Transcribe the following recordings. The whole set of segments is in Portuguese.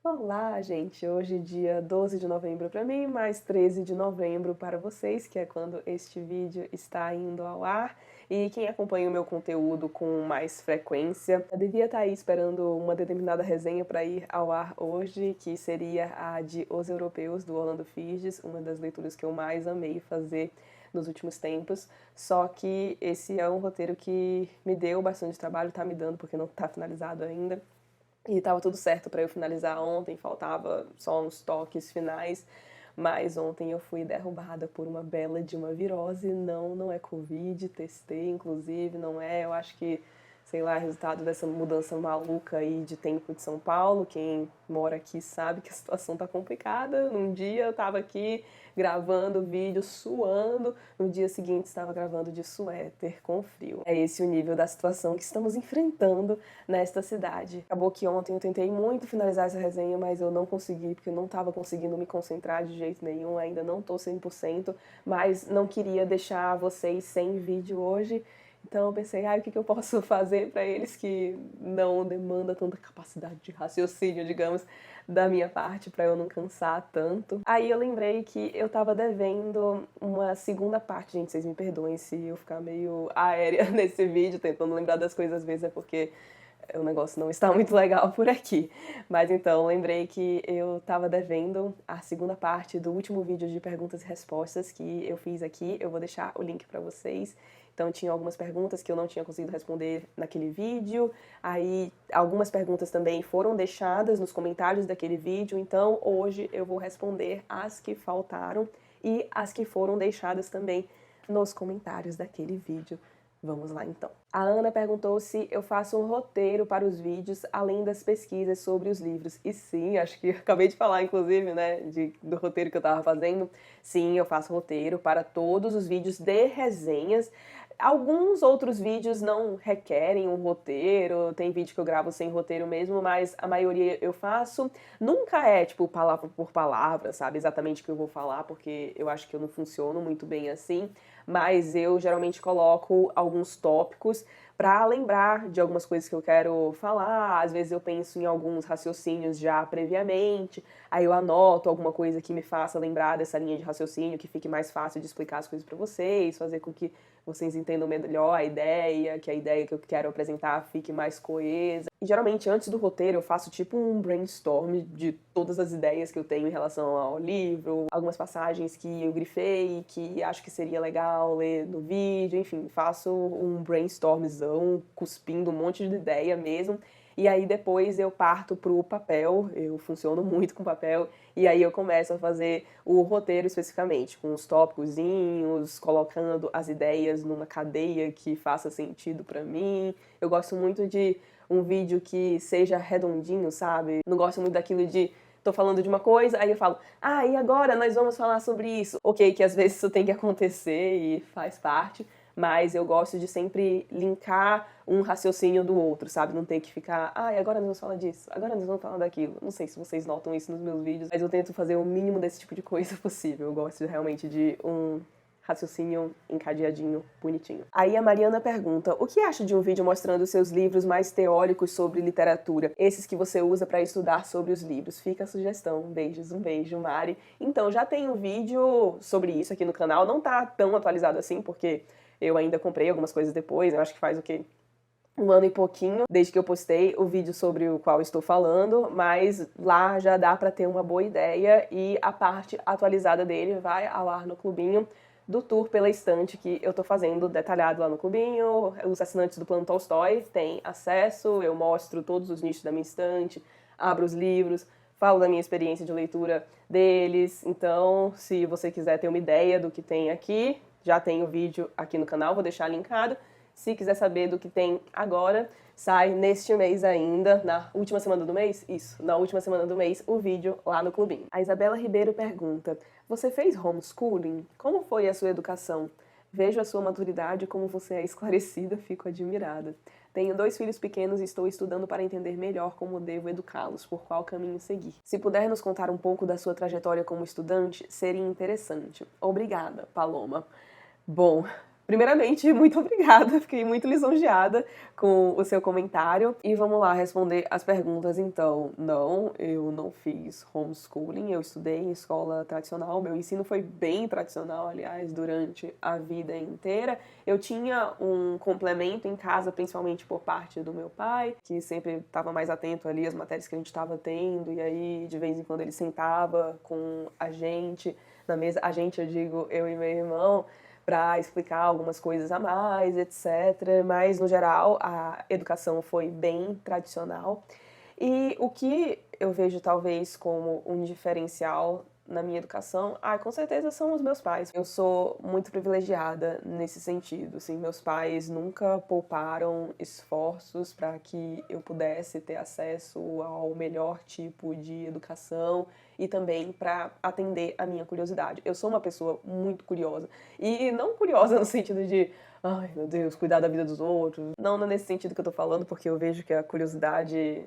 Olá, gente! Hoje, dia 12 de novembro para mim, mais 13 de novembro para vocês, que é quando este vídeo está indo ao ar. E quem acompanha o meu conteúdo com mais frequência, eu devia estar aí esperando uma determinada resenha para ir ao ar hoje, que seria a de Os Europeus, do Orlando Figes, uma das leituras que eu mais amei fazer nos últimos tempos. Só que esse é um roteiro que me deu bastante trabalho, tá me dando porque não tá finalizado ainda. E tava tudo certo para eu finalizar ontem, faltava só uns toques finais, mas ontem eu fui derrubada por uma bela de uma virose. Não é Covid, testei inclusive, não é, eu acho que, sei lá, resultado dessa mudança maluca aí de tempo de São Paulo. Quem mora aqui sabe que a situação tá complicada. Num dia eu tava aqui gravando vídeo suando, no dia seguinte estava gravando de suéter com frio. É esse o nível da situação que estamos enfrentando nesta cidade. Acabou que ontem eu tentei muito finalizar essa resenha, mas eu não consegui, porque eu não estava conseguindo me concentrar de jeito nenhum, ainda não tô 100%, mas não queria deixar vocês sem vídeo hoje. Então eu pensei, o que eu posso fazer para eles que não demanda tanta capacidade de raciocínio, digamos, da minha parte, para eu não cansar tanto. Aí eu lembrei que eu tava devendo uma segunda parte, gente, vocês me perdoem se eu ficar meio aérea nesse vídeo, tentando lembrar das coisas às vezes, é porque o negócio não está muito legal por aqui. Mas então, lembrei que eu tava devendo a segunda parte do último vídeo de perguntas e respostas que eu fiz aqui. Eu vou deixar o link pra vocês. Então, tinha algumas perguntas que eu não tinha conseguido responder naquele vídeo. Aí, algumas perguntas também foram deixadas nos comentários daquele vídeo. Então, hoje eu vou responder as que faltaram e as que foram deixadas também nos comentários daquele vídeo. Vamos lá então. A Ana perguntou se eu faço um roteiro para os vídeos, além das pesquisas sobre os livros. E sim, acho que acabei de falar, inclusive, né, do roteiro que eu tava fazendo. Sim, eu faço roteiro para todos os vídeos de resenhas. Alguns outros vídeos não requerem um roteiro, tem vídeo que eu gravo sem roteiro mesmo, mas a maioria eu faço. Nunca é, tipo, palavra por palavra, sabe, exatamente o que eu vou falar, porque eu acho que eu não funciono muito bem assim, mas eu geralmente coloco alguns tópicos para lembrar de algumas coisas que eu quero falar. Às vezes eu penso em alguns raciocínios já previamente, aí eu anoto alguma coisa que me faça lembrar dessa linha de raciocínio, que fique mais fácil de explicar as coisas para vocês, fazer com que vocês entendam melhor a ideia, que a ideia que eu quero apresentar fique mais coesa. E geralmente antes do roteiro eu faço tipo um brainstorm de todas as ideias que eu tenho em relação ao livro, algumas passagens que eu grifei, que acho que seria legal ler no vídeo, enfim, faço um brainstormzão, cuspindo um monte de ideia mesmo. E aí depois eu parto pro papel, eu funciono muito com papel, e aí eu começo a fazer o roteiro especificamente, com os tópicozinhos, colocando as ideias numa cadeia que faça sentido pra mim. Eu gosto muito de um vídeo que seja redondinho, sabe? Não gosto muito daquilo de tô falando de uma coisa, aí eu falo, e agora nós vamos falar sobre isso. Ok, que às vezes isso tem que acontecer e faz parte, mas eu gosto de sempre linkar um raciocínio do outro, sabe? Não ter que ficar, agora nós vamos falar disso, agora nós vamos falar daquilo. Não sei se vocês notam isso nos meus vídeos, mas eu tento fazer o mínimo desse tipo de coisa possível. Eu gosto realmente de um raciocínio encadeadinho, bonitinho. Aí a Mariana pergunta, o que acha de um vídeo mostrando seus livros mais teóricos sobre literatura? Esses que você usa para estudar sobre os livros. Fica a sugestão. Beijos, um beijo, Mari. Então, já tem um vídeo sobre isso aqui no canal. Não tá tão atualizado assim, porque eu ainda comprei algumas coisas depois. Eu acho que faz o quê? Um ano e pouquinho, desde que eu postei o vídeo sobre o qual estou falando, mas lá já dá para ter uma boa ideia e a parte atualizada dele vai ao ar no clubinho do tour pela estante que eu tô fazendo, detalhado lá no clubinho. Os assinantes do Plano Tolstói têm acesso, eu mostro todos os nichos da minha estante, abro os livros, falo da minha experiência de leitura deles. Então, se você quiser ter uma ideia do que tem aqui, já tem o vídeo aqui no canal, vou deixar linkado. Se quiser saber do que tem agora, sai neste mês ainda, na última semana do mês? Isso, na última semana do mês, o vídeo lá no clubinho. A Isabela Ribeiro pergunta, você fez homeschooling? Como foi a sua educação? Vejo a sua maturidade, como você é esclarecida, fico admirada. Tenho 2 filhos pequenos e estou estudando para entender melhor como devo educá-los, por qual caminho seguir. Se puder nos contar um pouco da sua trajetória como estudante, seria interessante. Obrigada, Paloma. Bom, Primeiramente, muito obrigada, fiquei muito lisonjeada com o seu comentário. E vamos lá responder as perguntas então. Não, eu não fiz homeschooling, eu estudei em escola tradicional, meu ensino foi bem tradicional, aliás, durante a vida inteira. Eu tinha um complemento em casa, principalmente por parte do meu pai, que sempre estava mais atento ali às matérias que a gente estava tendo, e aí de vez em quando ele sentava com a gente na mesa, a gente, eu digo, eu e meu irmão, para explicar algumas coisas a mais, etc. Mas, no geral, a educação foi bem tradicional. E o que eu vejo, talvez, como um diferencial na minha educação, com certeza são os meus pais. Eu sou muito privilegiada nesse sentido, assim, meus pais nunca pouparam esforços para que eu pudesse ter acesso ao melhor tipo de educação e também para atender a minha curiosidade. Eu sou uma pessoa muito curiosa, e não curiosa no sentido de ai meu Deus, cuidar da vida dos outros. Não, não é nesse sentido que eu tô falando, porque eu vejo que a curiosidade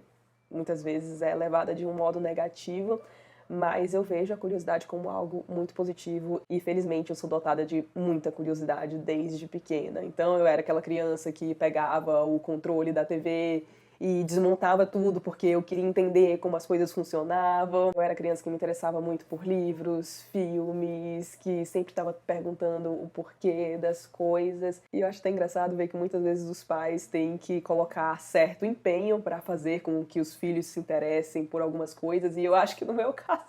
muitas vezes é levada de um modo negativo, mas eu vejo a curiosidade como algo muito positivo e felizmente eu sou dotada de muita curiosidade desde pequena. Então eu era aquela criança que pegava o controle da TV e desmontava tudo porque eu queria entender como as coisas funcionavam. Eu era criança que me interessava muito por livros, filmes, que sempre estava perguntando o porquê das coisas. E eu acho até engraçado ver que muitas vezes os pais têm que colocar certo empenho para fazer com que os filhos se interessem por algumas coisas, e eu acho que no meu caso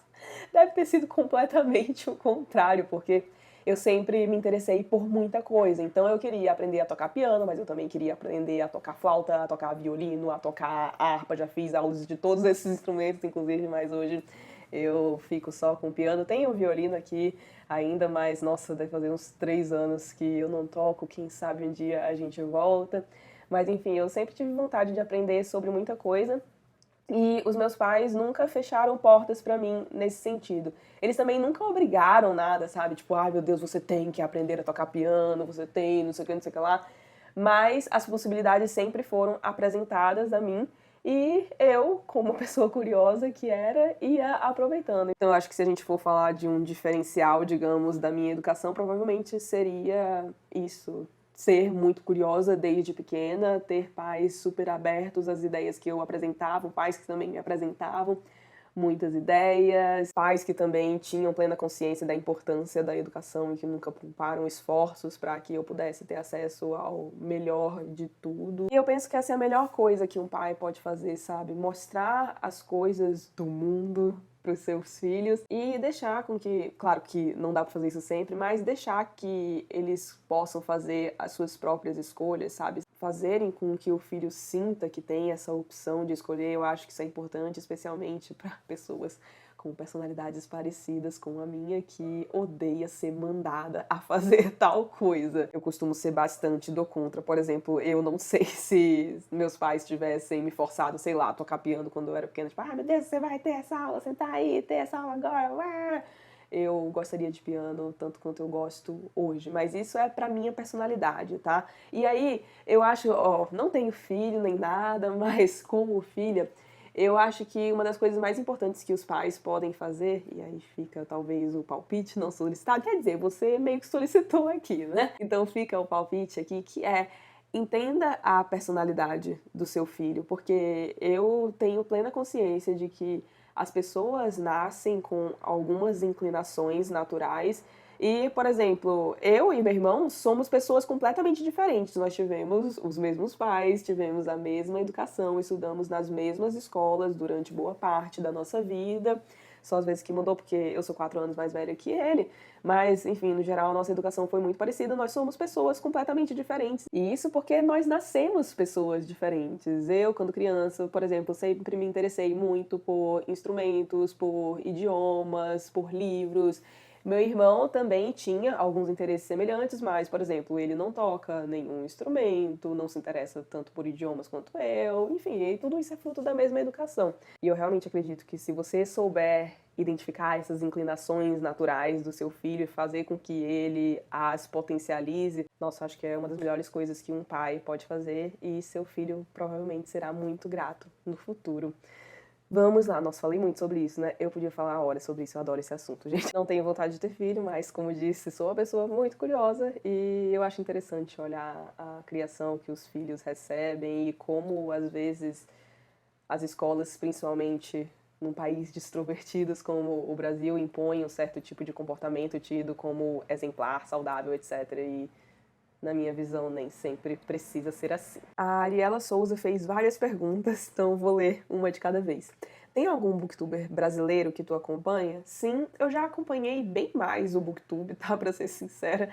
deve ter sido completamente o contrário, porque eu sempre me interessei por muita coisa. Então eu queria aprender a tocar piano, mas eu também queria aprender a tocar flauta, a tocar violino, a tocar harpa. Já fiz aulas de todos esses instrumentos, inclusive, mas hoje eu fico só com o piano. Tenho o violino aqui ainda, mas nossa, deve fazer uns 3 anos que eu não toco. Quem sabe um dia a gente volta. Mas enfim, eu sempre tive vontade de aprender sobre muita coisa. E os meus pais nunca fecharam portas pra mim nesse sentido. Eles também nunca obrigaram nada, sabe? Tipo, ai meu Deus, você tem que aprender a tocar piano, você tem, não sei o que, não sei o que lá. Mas as possibilidades sempre foram apresentadas a mim e eu, como pessoa curiosa que era, ia aproveitando. Então eu acho que se a gente for falar de um diferencial, digamos, da minha educação, provavelmente seria isso, ser muito curiosa desde pequena, ter pais super abertos às ideias que eu apresentava, pais que também me apresentavam muitas ideias, pais que também tinham plena consciência da importância da educação e que nunca pouparam esforços para que eu pudesse ter acesso ao melhor de tudo. E eu penso que essa é a melhor coisa que um pai pode fazer, sabe? Mostrar as coisas do mundo para os seus filhos e deixar com que, claro que não dá para fazer isso sempre, mas deixar que eles possam fazer as suas próprias escolhas, sabe? Fazerem com que o filho sinta que tem essa opção de escolher, eu acho que isso é importante, especialmente para pessoas com personalidades parecidas com a minha, que odeia ser mandada a fazer tal coisa. Eu costumo ser bastante do contra. Por exemplo, eu não sei se meus pais tivessem me forçado, sei lá, a tocar piano quando eu era pequena, tipo, meu Deus, você vai ter essa aula, senta aí, ter essa aula agora, eu gostaria de piano tanto quanto eu gosto hoje, mas isso é pra minha personalidade, tá? E aí, eu acho, não tenho filho nem nada, mas como filha, eu acho que uma das coisas mais importantes que os pais podem fazer, e aí fica talvez o palpite não solicitado, quer dizer, você meio que solicitou aqui, né? Então fica o palpite aqui, que é entenda a personalidade do seu filho, porque eu tenho plena consciência de que as pessoas nascem com algumas inclinações naturais e, por exemplo, eu e meu irmão somos pessoas completamente diferentes. Nós tivemos os mesmos pais, tivemos a mesma educação, estudamos nas mesmas escolas durante boa parte da nossa vida. Só às vezes que mudou porque eu sou 4 anos mais velha que ele, mas enfim, no geral a nossa educação foi muito parecida, nós somos pessoas completamente diferentes. E isso porque nós nascemos pessoas diferentes. Eu, quando criança, por exemplo, sempre me interessei muito por instrumentos, por idiomas, por livros. Meu irmão também tinha alguns interesses semelhantes, mas, por exemplo, ele não toca nenhum instrumento, não se interessa tanto por idiomas quanto eu, enfim, e tudo isso é fruto da mesma educação. E eu realmente acredito que se você souber identificar essas inclinações naturais do seu filho e fazer com que ele as potencialize, nossa, acho que é uma das melhores coisas que um pai pode fazer e seu filho provavelmente será muito grato no futuro. Vamos lá, nossa, falei muito sobre isso, né? Eu podia falar horas sobre isso, eu adoro esse assunto, gente. Não tenho vontade de ter filho, mas como disse, sou uma pessoa muito curiosa e eu acho interessante olhar a criação que os filhos recebem e como, às vezes, as escolas, principalmente num país de extrovertidos como o Brasil, impõem um certo tipo de comportamento tido como exemplar, saudável, etc. E na minha visão, nem sempre precisa ser assim. A Ariela Souza fez várias perguntas, então vou ler uma de cada vez. Tem algum booktuber brasileiro que tu acompanha? Sim, eu já acompanhei bem mais o booktube, tá? Pra ser sincera.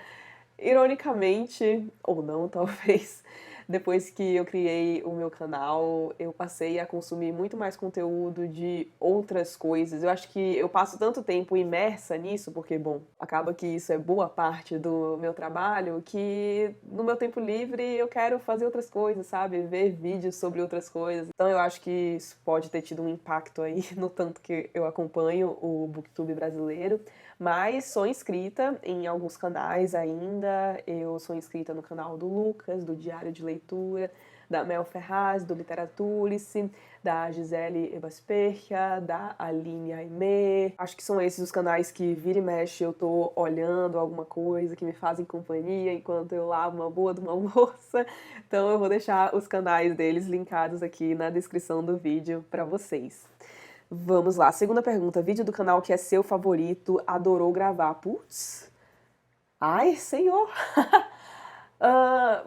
Ironicamente, ou não, talvez, depois que eu criei o meu canal, eu passei a consumir muito mais conteúdo de outras coisas. Eu acho que eu passo tanto tempo imersa nisso, porque, bom, acaba que isso é boa parte do meu trabalho, que no meu tempo livre eu quero fazer outras coisas, sabe? Ver vídeos sobre outras coisas. Então eu acho que isso pode ter tido um impacto aí no tanto que eu acompanho o Booktube brasileiro. Mas sou inscrita em alguns canais ainda. Eu sou inscrita no canal do Lucas, do Diário de Leitura, da Mel Ferraz, do Literaturice, da Gisele Ebaspercha, da Aline Aimee. Acho que são esses os canais que vira e mexe eu tô olhando alguma coisa, que me fazem companhia enquanto eu lavo uma boa de uma louça. Então eu vou deixar os canais deles linkados aqui na descrição do vídeo para vocês. Vamos lá, segunda pergunta. Vídeo do canal que é seu favorito, adorou gravar. Putz. Ai, senhor.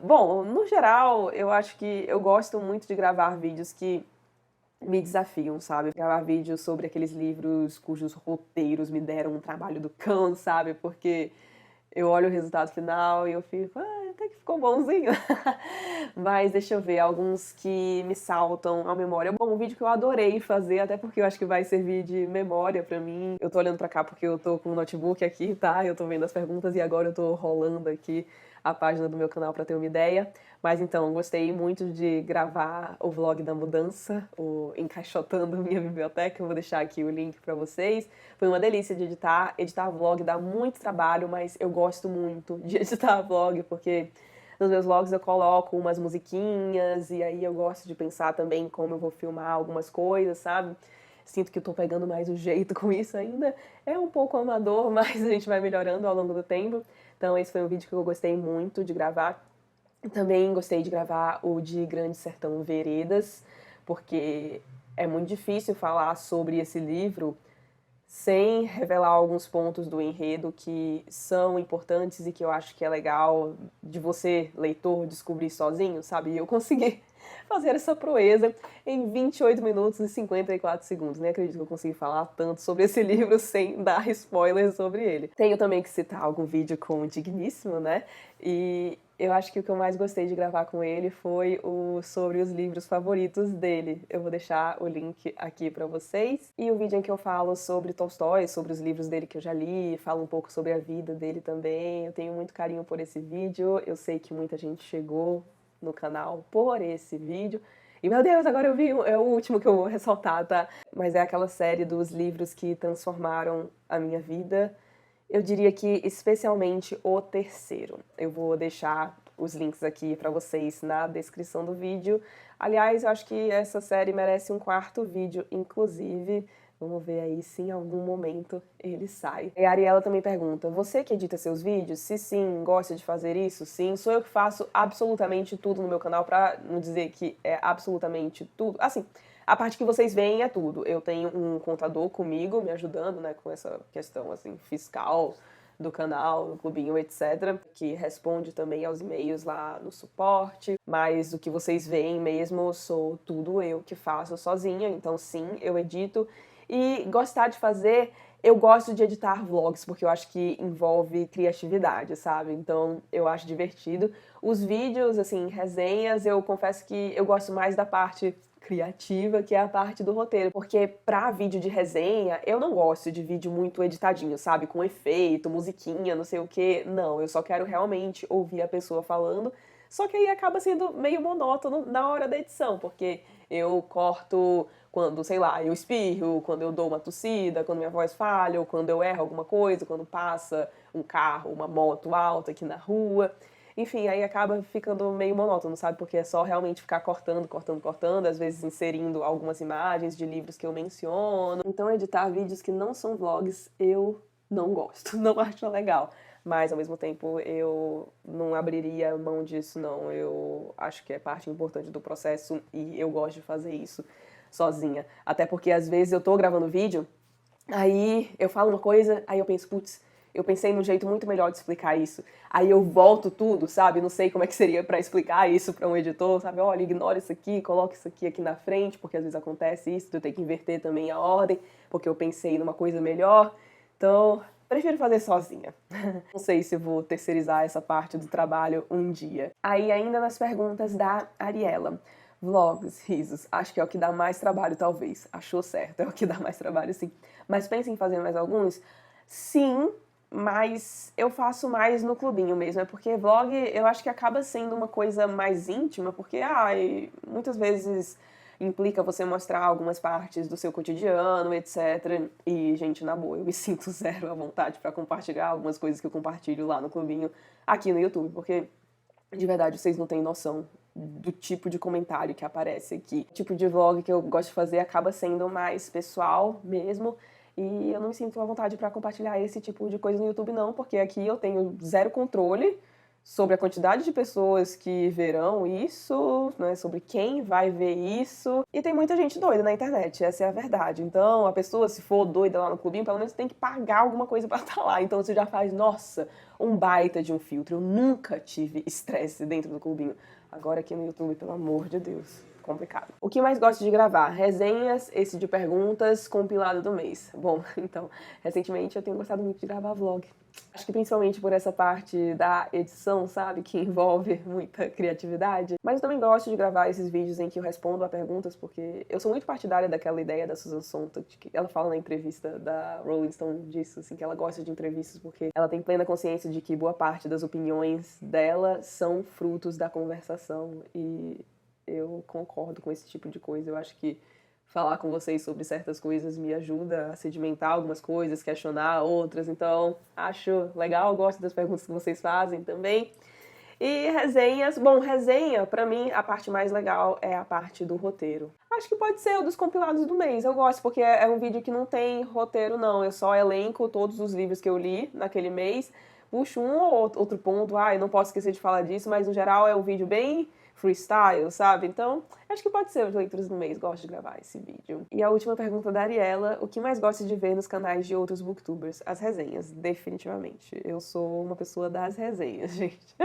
Bom, no geral, eu acho que eu gosto muito de gravar vídeos que me desafiam, sabe? Gravar vídeos sobre aqueles livros cujos roteiros me deram um trabalho do cão, sabe? Porque eu olho o resultado final e eu fico, até que ficou bonzinho. Mas deixa eu ver, alguns que me saltam à memória. Bom, um vídeo que eu adorei fazer, até porque eu acho que vai servir de memória pra mim. Eu tô olhando pra cá porque eu tô com o notebook aqui, tá? Eu tô vendo as perguntas e agora eu tô rolando aqui a página do meu canal pra ter uma ideia. Mas então, gostei muito de gravar o vlog da mudança, o Encaixotando Minha Biblioteca. Eu vou deixar aqui o link pra vocês. Foi uma delícia de editar. Editar vlog dá muito trabalho, mas eu gosto muito de editar vlog, porque nos meus vlogs eu coloco umas musiquinhas e aí eu gosto de pensar também como eu vou filmar algumas coisas, sabe? Sinto que eu tô pegando mais o jeito com isso ainda. É um pouco amador, mas a gente vai melhorando ao longo do tempo. Então esse foi um vídeo que eu gostei muito de gravar. Também gostei de gravar o de Grande Sertão Veredas, porque é muito difícil falar sobre esse livro sem revelar alguns pontos do enredo que são importantes e que eu acho que é legal de você, leitor, descobrir sozinho, sabe? E eu consegui fazer essa proeza em 28 minutos e 54 segundos. Nem acredito que eu consegui falar tanto sobre esse livro sem dar spoilers sobre ele. Tenho também que citar algum vídeo com o Digníssimo, né? E eu acho que o que eu mais gostei de gravar com ele foi o sobre os livros favoritos dele. Eu vou deixar o link aqui pra vocês. E o vídeo em que eu falo sobre Tolstói, sobre os livros dele que eu já li, falo um pouco sobre a vida dele também. Eu tenho muito carinho por esse vídeo. Eu sei que muita gente chegou no canal por esse vídeo. E, meu Deus, agora eu vi, é o último que eu vou ressaltar, tá? Mas é aquela série dos livros que transformaram a minha vida. Eu diria que especialmente o terceiro. Eu vou deixar os links aqui pra vocês na descrição do vídeo. Aliás, eu acho que essa série merece um quarto vídeo, inclusive. Vamos ver aí se em algum momento ele sai. E a Ariela também pergunta, você que edita seus vídeos? Se sim, gosta de fazer isso? Sim, sou eu que faço absolutamente tudo no meu canal, pra não dizer que é absolutamente tudo. Assim, a parte que vocês veem é tudo. Eu tenho um contador comigo, me ajudando, né, com essa questão, assim, fiscal do canal, do clubinho, etc., que responde também aos e-mails lá no suporte, mas o que vocês veem mesmo sou tudo eu que faço sozinha, então sim, eu edito. E gostar de fazer, eu gosto de editar vlogs, porque eu acho que envolve criatividade, sabe? Então eu acho divertido. Os vídeos, assim, resenhas, eu confesso que eu gosto mais da parte criativa, que é a parte do roteiro, porque pra vídeo de resenha, eu não gosto de vídeo muito editadinho, sabe? Com efeito, musiquinha, não sei o quê. Não, eu só quero realmente ouvir a pessoa falando, só que aí acaba sendo meio monótono na hora da edição, porque eu corto quando, sei lá, eu espirro, quando eu dou uma tossida, quando minha voz falha, ou quando eu erro alguma coisa, quando passa um carro, uma moto alta aqui na rua. Enfim, aí acaba ficando meio monótono, sabe? Porque é só realmente ficar cortando, às vezes inserindo algumas imagens de livros que eu menciono. Então, editar vídeos que não são vlogs, eu não gosto, não acho legal. Mas, ao mesmo tempo, eu não abriria mão disso, não. Eu acho que é parte importante do processo e eu gosto de fazer isso sozinha. Até porque, às vezes, eu tô gravando vídeo, aí eu falo uma coisa, aí eu penso, putz, eu pensei num jeito muito melhor de explicar isso. Aí eu volto tudo, sabe? Não sei como é que seria pra explicar isso pra um editor, sabe? Olha, ignora isso aqui, coloca isso aqui na frente, porque às vezes acontece isso, eu tenho que inverter também a ordem, porque eu pensei numa coisa melhor. Então, prefiro fazer sozinha. Não sei se vou terceirizar essa parte do trabalho um dia. Aí, ainda nas perguntas da Ariela. Vlogs, risos, acho que é o que dá mais trabalho, talvez. Achou certo, é o que dá mais trabalho, sim. Mas pensa em fazer mais alguns? Sim, mas eu faço mais no clubinho mesmo. É porque vlog eu acho que acaba sendo uma coisa mais íntima, porque muitas vezes implica você mostrar algumas partes do seu cotidiano, etc. E, gente, na boa, eu me sinto zero à vontade pra compartilhar algumas coisas que eu compartilho lá no clubinho, aqui no YouTube, porque de verdade vocês não têm noção do tipo de comentário que aparece aqui. O tipo de vlog que eu gosto de fazer acaba sendo mais pessoal mesmo, e eu não me sinto à vontade pra compartilhar esse tipo de coisa no YouTube não, porque aqui eu tenho zero controle sobre a quantidade de pessoas que verão isso, né, sobre quem vai ver isso. E tem muita gente doida na internet, essa é a verdade. Então, a pessoa, se for doida lá no clubinho, pelo menos tem que pagar alguma coisa pra estar lá. Então você já faz, nossa, um baita de um filtro. Eu nunca tive estresse dentro do clubinho. Agora aqui no YouTube, pelo amor de Deus, complicado. O que mais gosto de gravar? Resenhas, esse de perguntas, compilado do mês. Bom, então, recentemente eu tenho gostado muito de gravar vlog. Acho que principalmente por essa parte da edição, sabe? Que envolve muita criatividade. Mas eu também gosto de gravar esses vídeos em que eu respondo a perguntas, porque eu sou muito partidária daquela ideia da Susan Sontag, que ela fala na entrevista da Rolling Stone disso, assim, que ela gosta de entrevistas porque ela tem plena consciência de que boa parte das opiniões dela são frutos da conversação. E eu concordo com esse tipo de coisa. Eu acho que falar com vocês sobre certas coisas me ajuda a sedimentar algumas coisas, questionar outras, então acho legal, gosto das perguntas que vocês fazem também. E resenhas, bom, resenha, pra mim, a parte mais legal é a parte do roteiro. Acho que pode ser o dos compilados do mês, eu gosto, porque é um vídeo que não tem roteiro não, eu só elenco todos os livros que eu li naquele mês, puxo um ou outro ponto, eu não posso esquecer de falar disso, mas no geral é um vídeo bem freestyle, sabe? Então, acho que pode ser os leituras do mês, gosto de gravar esse vídeo. E a última pergunta da Ariela, o que mais gosta de ver nos canais de outros booktubers? As resenhas, definitivamente. Eu sou uma pessoa das resenhas, gente.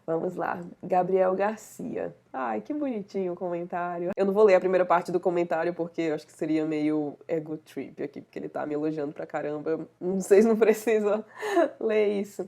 Vamos lá. Gabriel Garcia. Ai, que bonitinho o comentário. Eu não vou ler a primeira parte do comentário porque eu acho que seria meio ego trip aqui, porque ele tá me elogiando pra caramba. Vocês não precisam ler isso.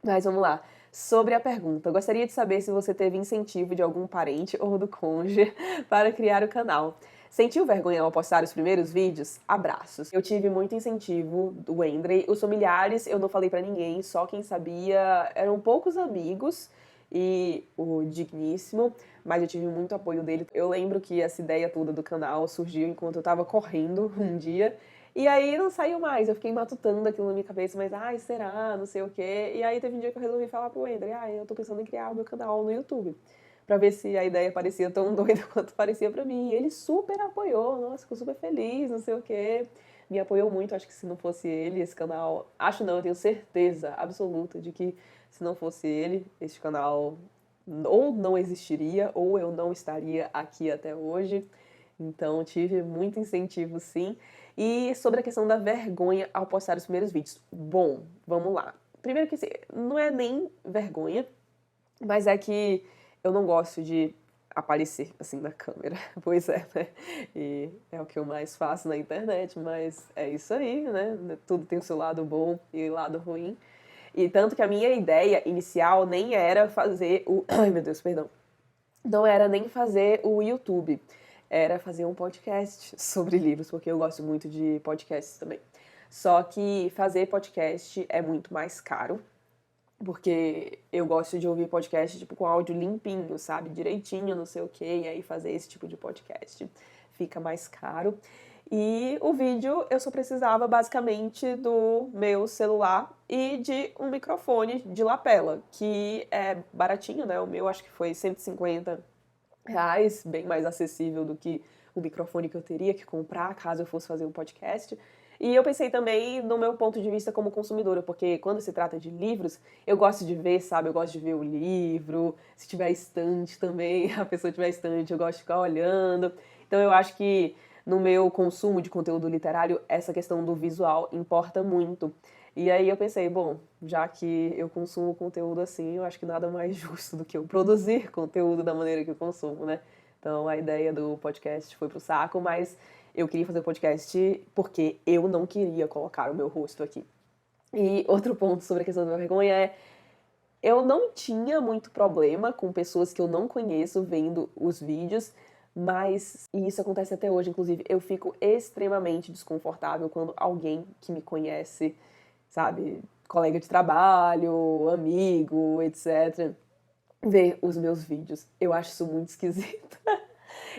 Mas vamos lá. Sobre a pergunta, gostaria de saber se você teve incentivo de algum parente ou do cônjuge para criar o canal. Sentiu vergonha ao postar os primeiros vídeos? Abraços. Eu tive muito incentivo do Wendrey. Os familiares eu não falei pra ninguém, só quem sabia eram poucos amigos e o Digníssimo, mas eu tive muito apoio dele. Eu lembro que essa ideia toda do canal surgiu enquanto eu tava correndo um dia. E aí não saiu mais, eu fiquei matutando aquilo na minha cabeça, mas será, não sei o quê. E aí teve um dia que eu resolvi falar pro Wendrey, eu tô pensando em criar o meu canal no YouTube, pra ver se a ideia parecia tão doida quanto parecia pra mim. E ele super apoiou, nossa, ficou super feliz, não sei o quê. Me apoiou muito, acho que se não fosse ele, esse canal... Acho não, eu tenho certeza absoluta de que se não fosse ele, este canal ou não existiria, ou eu não estaria aqui até hoje. Então, tive muito incentivo, sim. E sobre a questão da vergonha ao postar os primeiros vídeos. Bom, vamos lá. Primeiro que assim, não é nem vergonha, mas é que eu não gosto de aparecer assim na câmera. Pois é, né? E é o que eu mais faço na internet, mas é isso aí, né? Tudo tem o seu lado bom e o lado ruim. E tanto que a minha ideia inicial nem era fazer o... Ai, meu Deus, perdão. Não era nem fazer o YouTube. Era fazer um podcast sobre livros, porque eu gosto muito de podcasts também. Só que fazer podcast é muito mais caro, porque eu gosto de ouvir podcast tipo com áudio limpinho, sabe? Direitinho, não sei o quê, e aí fazer esse tipo de podcast fica mais caro. E o vídeo eu só precisava basicamente do meu celular e de um microfone de lapela, que é baratinho, né? O meu acho que foi R$ 150, bem mais acessível do que o microfone que eu teria que comprar caso eu fosse fazer um podcast. E eu pensei também no meu ponto de vista como consumidora, porque quando se trata de livros, eu gosto de ver, sabe? Eu gosto de ver o livro, se tiver estante também, a pessoa tiver estante, eu gosto de ficar olhando. Então eu acho que no meu consumo de conteúdo literário, essa questão do visual importa muito. E aí eu pensei, bom, já que eu consumo conteúdo assim, eu acho que nada mais justo do que eu produzir conteúdo da maneira que eu consumo, né? Então a ideia do podcast foi pro saco, mas eu queria fazer o podcast porque eu não queria colocar o meu rosto aqui. E outro ponto sobre a questão da vergonha é eu não tinha muito problema com pessoas que eu não conheço vendo os vídeos, mas, e isso acontece até hoje, inclusive, eu fico extremamente desconfortável quando alguém que me conhece, sabe, colega de trabalho, amigo, etc., vê os meus vídeos. Eu acho isso muito esquisito.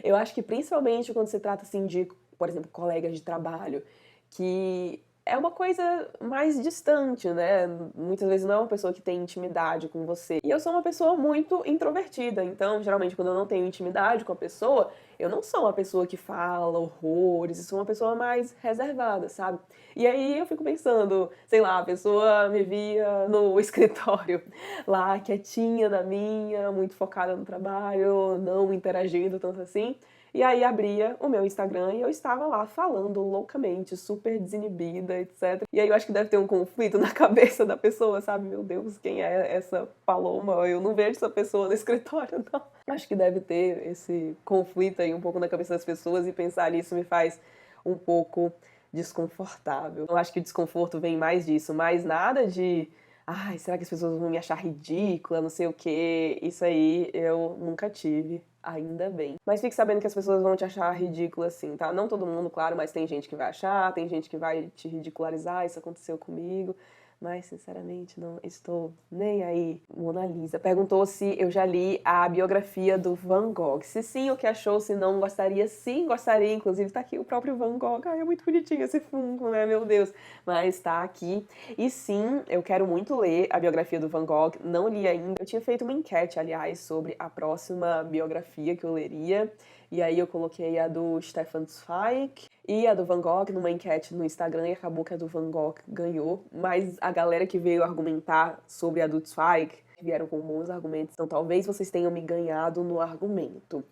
Eu acho que principalmente quando se trata assim de, por exemplo, colegas de trabalho, que é uma coisa mais distante, né? Muitas vezes não é uma pessoa que tem intimidade com você. E eu sou uma pessoa muito introvertida, então geralmente quando eu não tenho intimidade com a pessoa, eu não sou uma pessoa que fala horrores, eu sou uma pessoa mais reservada, sabe? E aí eu fico pensando, sei lá, a pessoa me via no escritório, lá quietinha na minha, muito focada no trabalho, não interagindo tanto assim. E aí abria o meu Instagram e eu estava lá falando loucamente, super desinibida, etc. E aí eu acho que deve ter um conflito na cabeça da pessoa, sabe? Meu Deus, quem é essa Paloma? Eu não vejo essa pessoa no escritório, não. Acho que deve ter esse conflito aí um pouco na cabeça das pessoas e pensar nisso me faz um pouco desconfortável. Eu acho que o desconforto vem mais disso, mais nada de ai, será que as pessoas vão me achar ridícula, não sei o quê. Isso aí eu nunca tive, ainda bem. Mas fique sabendo que as pessoas vão te achar ridícula assim, tá? Não todo mundo, claro, mas tem gente que vai achar, tem gente que vai te ridicularizar, isso aconteceu comigo. Mas, sinceramente, não estou nem aí. Mona Lisa perguntou se eu já li a biografia do Van Gogh. Se sim, o que achou? Se não, gostaria? Sim, gostaria. Inclusive, tá aqui o próprio Van Gogh. Ai, é muito bonitinho esse fungo, né? Meu Deus. Mas tá aqui. E sim, eu quero muito ler a biografia do Van Gogh. Não li ainda. Eu tinha feito uma enquete, aliás, sobre a próxima biografia que eu leria. E aí eu coloquei a do Stefan Zweig e a do Van Gogh numa enquete no Instagram e acabou que a do Van Gogh ganhou. Mas a galera que veio argumentar sobre a do Zweig vieram com bons argumentos. Então talvez vocês tenham me ganhado no argumento.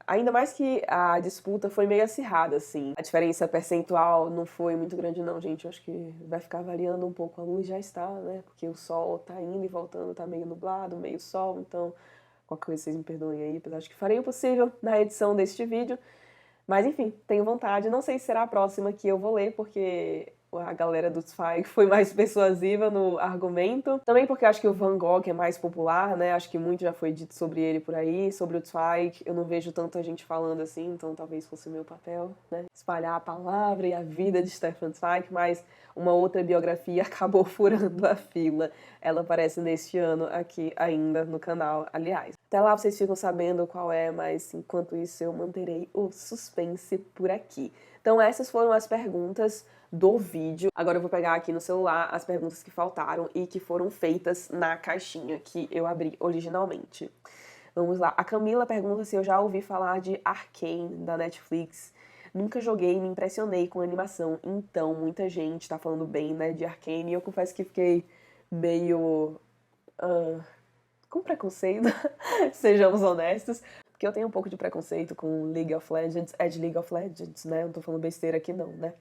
Ainda mais que a disputa foi meio acirrada, assim. A diferença percentual não foi muito grande, não, gente. Eu acho que vai ficar variando um pouco. A luz já está, né? Porque o sol tá indo e voltando, tá meio nublado, meio sol. Então, qualquer coisa vocês me perdoem aí, apesar de que farei o possível na edição deste vídeo. Mas enfim, tenho vontade. Não sei se será a próxima que eu vou ler, porque a galera do Zweig foi mais persuasiva no argumento. Também porque acho que o Van Gogh é mais popular, né? Acho que muito já foi dito sobre ele por aí. Sobre o Zweig, eu não vejo tanta gente falando assim, então talvez fosse o meu papel, né? Espalhar a palavra e a vida de Stefan Zweig, mas uma outra biografia acabou furando a fila. Ela aparece neste ano aqui ainda no canal, aliás. Até lá vocês ficam sabendo qual é, mas enquanto isso eu manterei o suspense por aqui. Então essas foram as perguntas do vídeo. Agora eu vou pegar aqui no celular as perguntas que faltaram e que foram feitas na caixinha que eu abri originalmente. Vamos lá. A Camila pergunta se eu já ouvi falar de Arcane, da Netflix. Nunca joguei, me impressionei com a animação. Então, muita gente tá falando bem, né, de Arcane. E eu confesso que fiquei meio com preconceito, sejamos honestos, porque eu tenho um pouco de preconceito com League of Legends, é de League of Legends, né? Eu não tô falando besteira aqui não, né?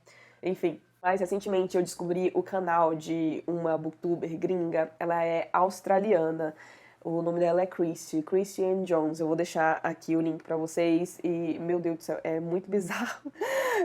Enfim, mas recentemente eu descobri o canal de uma booktuber gringa, ela é australiana, o nome dela é Christian Jones. Eu vou deixar aqui o link pra vocês e, meu Deus do céu, é muito bizarro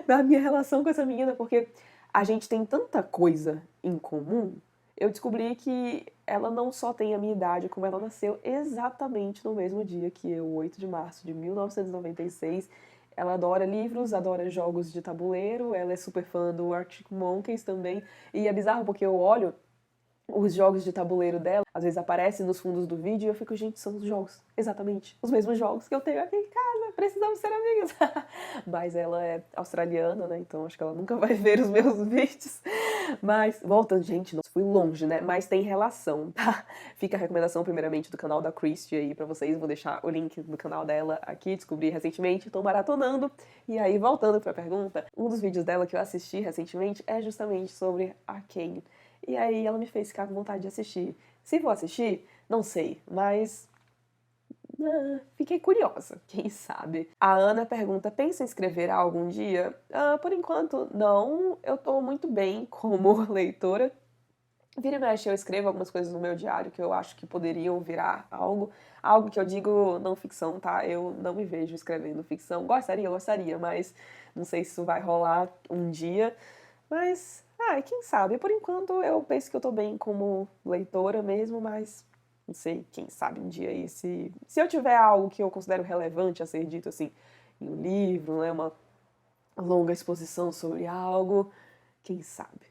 a minha relação com essa menina, porque a gente tem tanta coisa em comum. Eu descobri que ela não só tem a minha idade, como ela nasceu exatamente no mesmo dia que eu, 8 de março de 1996. Ela adora livros, adora jogos de tabuleiro, ela é super fã do Arctic Monkeys também. E é bizarro porque eu olho os jogos de tabuleiro dela, às vezes aparecem nos fundos do vídeo e eu fico, gente, são os jogos, exatamente, os mesmos jogos que eu tenho aqui em casa, precisamos ser amigas. Mas ela é australiana, né, então acho que ela nunca vai ver os meus vídeos. Mas, voltando, gente, nossa, fui longe, né, mas tem relação, tá? Fica a recomendação, primeiramente, do canal da Christy aí pra vocês, vou deixar o link do canal dela aqui, descobri recentemente, tô maratonando. E aí, voltando pra pergunta, um dos vídeos dela que eu assisti recentemente é justamente sobre Arcane. E aí ela me fez ficar com vontade de assistir. Se vou assistir, não sei, mas fiquei curiosa, quem sabe. A Ana pergunta, pensa em escrever algum dia? Por enquanto, não. Eu tô muito bem como leitora. Vira e mexe, eu escrevo algumas coisas no meu diário que eu acho que poderiam virar algo que eu digo não ficção, tá? Eu não me vejo escrevendo ficção. Gostaria, mas não sei se isso vai rolar um dia. Mas, quem sabe? Por enquanto eu penso que eu tô bem como leitora mesmo, mas não sei, quem sabe um dia aí, se eu tiver algo que eu considero relevante a ser dito assim em um livro, né, uma longa exposição sobre algo, quem sabe?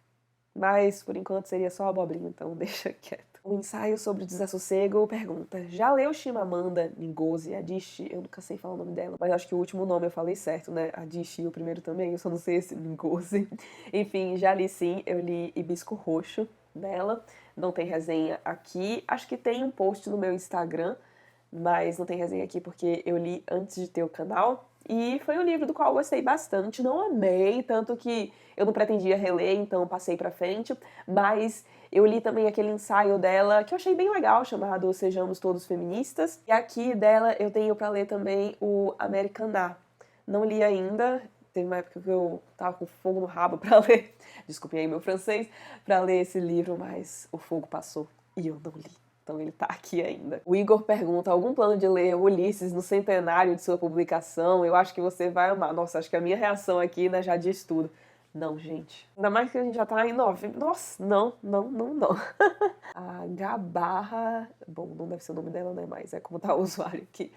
Mas por enquanto seria só abobrinha, então deixa quieto. O ensaio sobre desassossego pergunta: já leu Chimamanda Ngozi Adichie? Eu nunca sei falar o nome dela, mas acho que o último nome eu falei certo, né? Adichie, o primeiro também, eu só não sei esse Ngozi. Enfim, já li sim, eu li Hibisco Roxo dela. Não tem resenha aqui. Acho que tem um post no meu Instagram, mas não tem resenha aqui porque eu li antes de ter o canal. E foi um livro do qual eu gostei bastante, não amei, tanto que eu não pretendia reler, então passei pra frente, mas eu li também aquele ensaio dela que eu achei bem legal, chamado Sejamos Todos Feministas. E aqui dela eu tenho pra ler também o Americaná. Não li ainda, teve uma época que eu tava com fogo no rabo pra ler, desculpem aí meu francês, pra ler esse livro, mas o fogo passou e eu não li. Então ele tá aqui ainda. O Igor pergunta, algum plano de ler Ulisses no centenário de sua publicação? Eu acho que você vai amar. Nossa, acho que a minha reação aqui, né, já diz tudo. Não, gente. Ainda mais que a gente já tá em 9. Nossa, não. A Gabarra... Bom, não deve ser o nome dela, né, mas é como tá o usuário aqui.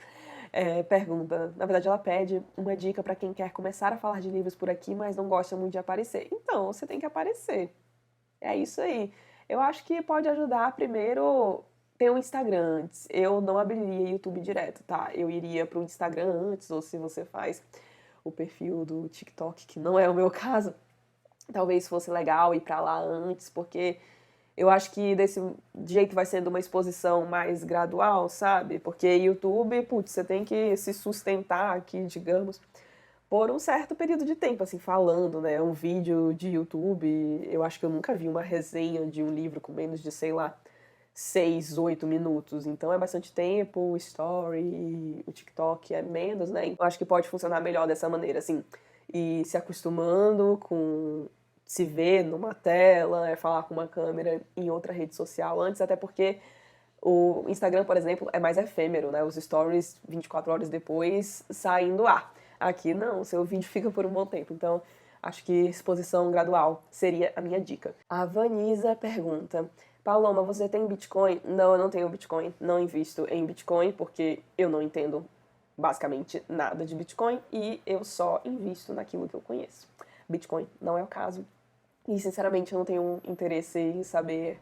Pergunta, na verdade ela pede uma dica pra quem quer começar a falar de livros por aqui, mas não gosta muito de aparecer. Então, você tem que aparecer. É isso aí. Eu acho que pode ajudar primeiro ter um Instagram antes. Eu não abriria YouTube direto, tá? Eu iria pro Instagram antes, ou se você faz o perfil do TikTok, que não é o meu caso, talvez fosse legal ir pra lá antes, porque eu acho que desse jeito vai sendo uma exposição mais gradual, sabe? Porque YouTube, putz, você tem que se sustentar aqui, digamos, por um certo período de tempo, assim, falando, né? Um vídeo de YouTube, eu acho que eu nunca vi uma resenha de um livro com menos de, sei lá, 6, 8 minutos. Então é bastante tempo, o story, o TikTok é menos, né? Eu acho que pode funcionar melhor dessa maneira, assim, e se acostumando com se ver numa tela, falar com uma câmera em outra rede social antes, até porque o Instagram, por exemplo, é mais efêmero, né? Os stories 24 horas depois saem do ar. Aqui não, seu vídeo fica por um bom tempo. Então, acho que exposição gradual seria a minha dica. A Vanisa pergunta: Paloma, você tem Bitcoin? Não, eu não tenho Bitcoin. Não invisto em Bitcoin porque eu não entendo basicamente nada de Bitcoin e eu só invisto naquilo que eu conheço. Bitcoin não é o caso. E, sinceramente, eu não tenho interesse em saber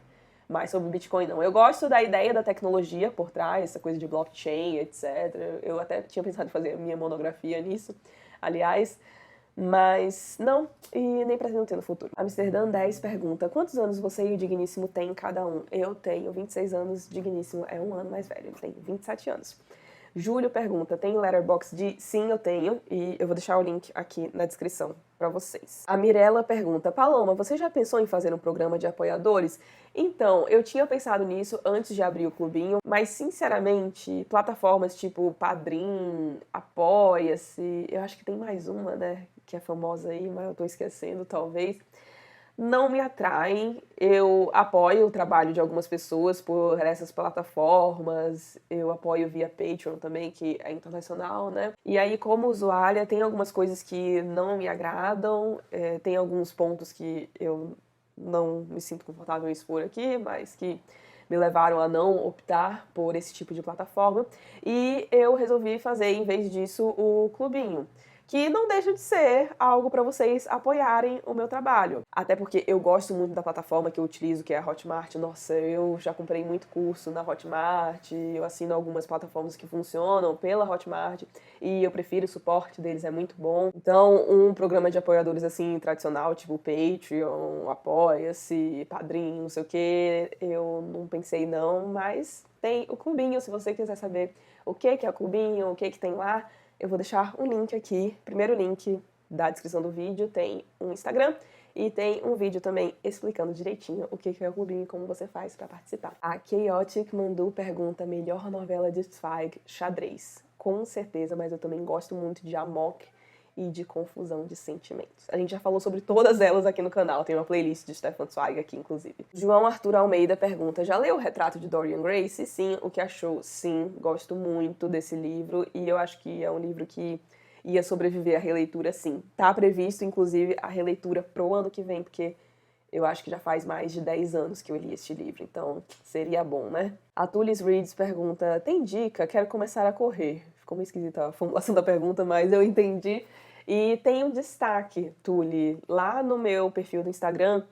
mais sobre Bitcoin, não. Eu gosto da ideia da tecnologia por trás, essa coisa de blockchain, etc. Eu até tinha pensado em fazer a minha monografia nisso, aliás, mas não, e nem pretendo ter no futuro. Amsterdã 10 pergunta, quantos anos você e o Digníssimo têm cada um? Eu tenho 26 anos, Digníssimo é um ano mais velho, ele tem 27 anos. Júlio pergunta, tem Letterboxd? Sim, eu tenho, e eu vou deixar o link aqui na descrição para vocês. A Mirella pergunta, Paloma, você já pensou em fazer um programa de apoiadores? Então, eu tinha pensado nisso antes de abrir o clubinho, mas sinceramente, plataformas tipo Padrim, Apoia-se, eu acho que tem mais uma, né, que é famosa aí, mas eu tô esquecendo, talvez, não me atraem. Eu apoio o trabalho de algumas pessoas por essas plataformas, eu apoio via Patreon também, que é internacional, né? E aí, como usuária, tem algumas coisas que não me agradam, tem alguns pontos que eu não me sinto confortável em expor aqui, mas que me levaram a não optar por esse tipo de plataforma. E eu resolvi fazer, em vez disso, o clubinho, que não deixa de ser algo para vocês apoiarem o meu trabalho. Até porque eu gosto muito da plataforma que eu utilizo, que é a Hotmart. Nossa, eu já comprei muito curso na Hotmart, eu assino algumas plataformas que funcionam pela Hotmart e eu prefiro o suporte deles, é muito bom. Então, um programa de apoiadores assim, tradicional, tipo Patreon, Apoia-se, Padrim, não sei o que, eu não pensei não, mas tem o clubinho, se você quiser saber o que é o clubinho, o que tem lá, eu vou deixar um link aqui, primeiro link da descrição do vídeo, tem um Instagram e tem um vídeo também explicando direitinho o que é o clubinho e como você faz para participar. A Chaotic mandou pergunta, melhor novela de Zweig, xadrez. Com certeza, mas eu também gosto muito de Amok e de confusão de sentimentos. A gente já falou sobre todas elas aqui no canal, tem uma playlist de Stefan Zweig aqui, inclusive. João Arthur Almeida pergunta, já leu o Retrato de Dorian Gray? Se sim, o que achou? Sim, gosto muito desse livro e eu acho que é um livro que ia sobreviver à releitura, sim. Tá previsto, inclusive, a releitura pro ano que vem, porque eu acho que já faz mais de 10 anos que eu li este livro, então seria bom, né? A Tulis Reads pergunta, tem dica? Quero começar a correr. Ficou meio esquisita a formulação da pergunta, mas eu entendi. E tem um destaque, Tuli, lá no meu perfil do Instagram,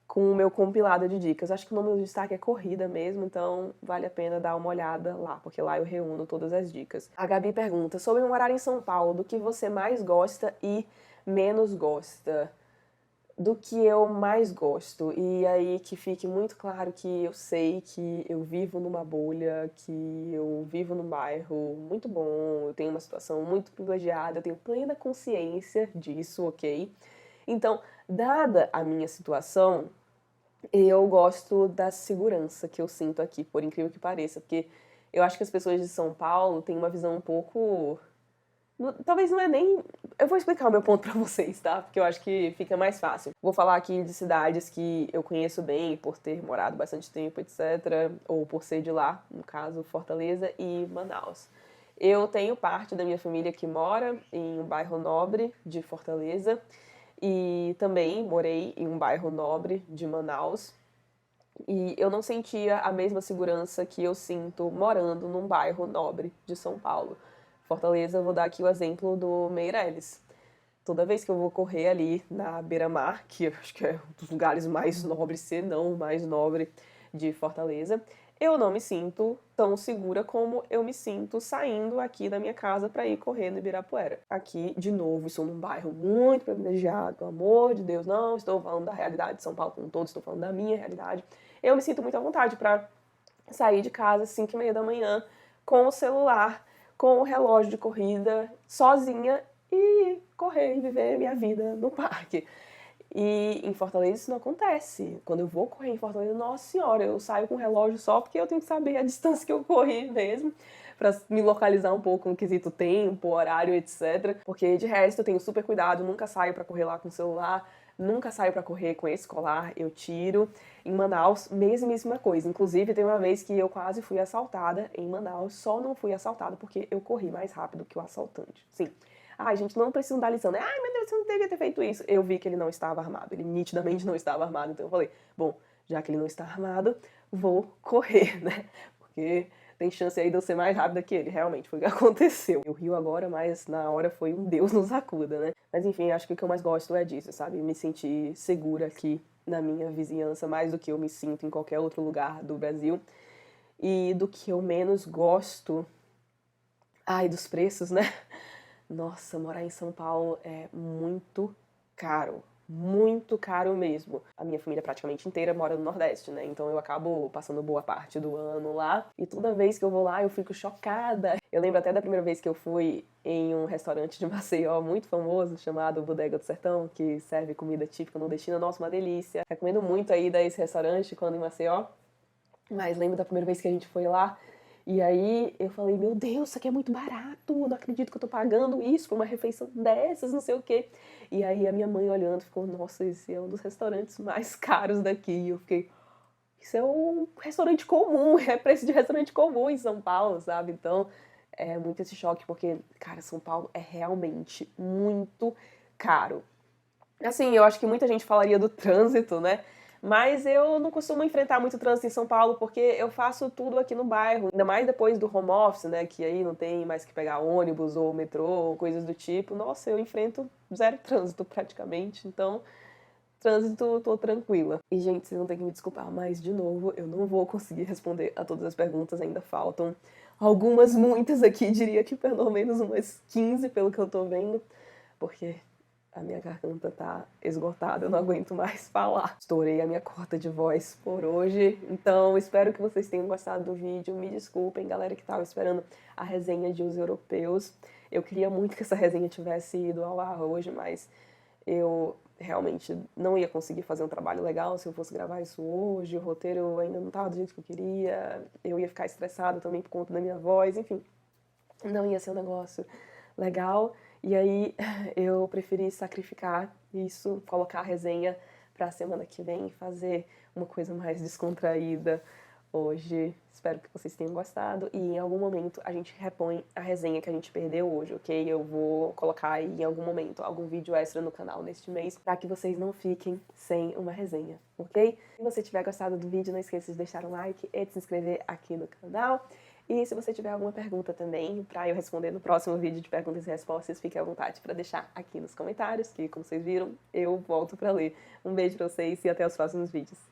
com o meu compilado de dicas. Acho que o nome do destaque é Corrida mesmo, então vale a pena dar uma olhada lá, porque lá eu reúno todas as dicas. A Gabi pergunta, sobre morar em São Paulo, do que você mais gosta e menos gosta? Do que eu mais gosto, e aí que fique muito claro que eu sei que eu vivo numa bolha, que eu vivo num bairro muito bom, eu tenho uma situação muito privilegiada, eu tenho plena consciência disso, ok? Então, dada a minha situação, eu gosto da segurança que eu sinto aqui, por incrível que pareça, porque eu acho que as pessoas de São Paulo têm uma visão um pouco... Talvez não é nem... Eu vou explicar o meu ponto pra vocês, tá? Porque eu acho que fica mais fácil. Vou falar aqui de cidades que eu conheço bem, por ter morado bastante tempo, etc. Ou por ser de lá, no caso, Fortaleza e Manaus. Eu tenho parte da minha família que mora em um bairro nobre de Fortaleza. E também morei em um bairro nobre de Manaus. E eu não sentia a mesma segurança que eu sinto morando num bairro nobre de São Paulo. Fortaleza, eu vou dar aqui o exemplo do Meireles. Toda vez que eu vou correr ali na beira-mar, que eu acho que é um dos lugares mais nobres, se não o mais nobre de Fortaleza, eu não me sinto tão segura como eu me sinto saindo aqui da minha casa para ir correr no Ibirapuera. Aqui, de novo, estou num bairro muito privilegiado, pelo amor de Deus, não estou falando da realidade de São Paulo como todo, estou falando da minha realidade. Eu me sinto muito à vontade para sair de casa às 5h30 da manhã com o celular, com o relógio de corrida, sozinha e correr e viver minha vida no parque. E em Fortaleza isso não acontece. Quando eu vou correr em Fortaleza, nossa senhora, eu saio com o relógio só porque eu tenho que saber a distância que eu corri mesmo, pra me localizar um pouco no quesito tempo, horário, etc. Porque de resto eu tenho super cuidado, nunca saio pra correr lá com o celular, nunca saio pra correr com esse colar, eu tiro. Em Manaus, mesma coisa. Inclusive, tem uma vez que eu quase fui assaltada em Manaus, só não fui assaltada porque eu corri mais rápido que o assaltante. Sim. Ai, gente, não preciso dar lição, né? Ai, meu Deus, você não devia ter feito isso. Eu vi que ele não estava armado, ele nitidamente não estava armado, então eu falei, bom, já que ele não está armado, vou correr, né? Porque tem chance aí de eu ser mais rápida que ele, realmente, foi o que aconteceu. Eu rio agora, mas na hora foi um Deus nos acuda, né? Mas enfim, acho que o que eu mais gosto é disso, sabe? Me sentir segura aqui na minha vizinhança, mais do que eu me sinto em qualquer outro lugar do Brasil. E do que eu menos gosto... Ai, dos preços, né? Nossa, morar em São Paulo é muito caro mesmo. A minha família praticamente inteira mora no Nordeste, né? Então eu acabo passando boa parte do ano lá. E toda vez que eu vou lá, eu fico chocada. Eu lembro até da primeira vez que eu fui em um restaurante de Maceió muito famoso, chamado Bodega do Sertão, que serve comida típica nordestina. Nossa, uma delícia. Recomendo muito aí dar esse restaurante quando em Maceió. Mas lembro da primeira vez que a gente foi lá, e aí eu falei, meu Deus, isso aqui é muito barato, eu não acredito que eu tô pagando isso por uma refeição dessas, não sei o quê. E aí a minha mãe olhando ficou, nossa, esse é um dos restaurantes mais caros daqui. E eu fiquei, isso é um restaurante comum, é preço de restaurante comum em São Paulo, sabe? Então é muito esse choque, porque, cara, São Paulo é realmente muito caro. Assim, eu acho que muita gente falaria do trânsito, né? Mas eu não costumo enfrentar muito trânsito em São Paulo porque eu faço tudo aqui no bairro, ainda mais depois do home office, né, que aí não tem mais que pegar ônibus ou metrô ou coisas do tipo. Nossa, eu enfrento zero trânsito praticamente, então trânsito, tô tranquila. E, gente, vocês vão ter que me desculpar, mas, de novo, eu não vou conseguir responder a todas as perguntas, ainda faltam algumas, muitas aqui, diria que pelo menos umas 15, pelo que eu tô vendo, porque a minha garganta tá esgotada, eu não aguento mais falar. Estourei a minha corda de voz por hoje, então espero que vocês tenham gostado do vídeo. Me desculpem, galera que tava esperando a resenha de Os Europeus. Eu queria muito que essa resenha tivesse ido ao ar hoje, mas eu realmente não ia conseguir fazer um trabalho legal se eu fosse gravar isso hoje, o roteiro ainda não estava do jeito que eu queria, eu ia ficar estressada também por conta da minha voz, enfim, não ia ser um negócio legal. E aí eu preferi sacrificar isso, colocar a resenha para a semana que vem e fazer uma coisa mais descontraída hoje. Espero que vocês tenham gostado e em algum momento a gente repõe a resenha que a gente perdeu hoje, ok? Eu vou colocar aí em algum momento algum vídeo extra no canal neste mês para que vocês não fiquem sem uma resenha, ok? Se você tiver gostado do vídeo, não esqueça de deixar um like e de se inscrever aqui no canal. E se você tiver alguma pergunta também para eu responder no próximo vídeo de perguntas e respostas, fique à vontade para deixar aqui nos comentários, que como vocês viram, eu volto para ler. Um beijo para vocês e até os próximos vídeos.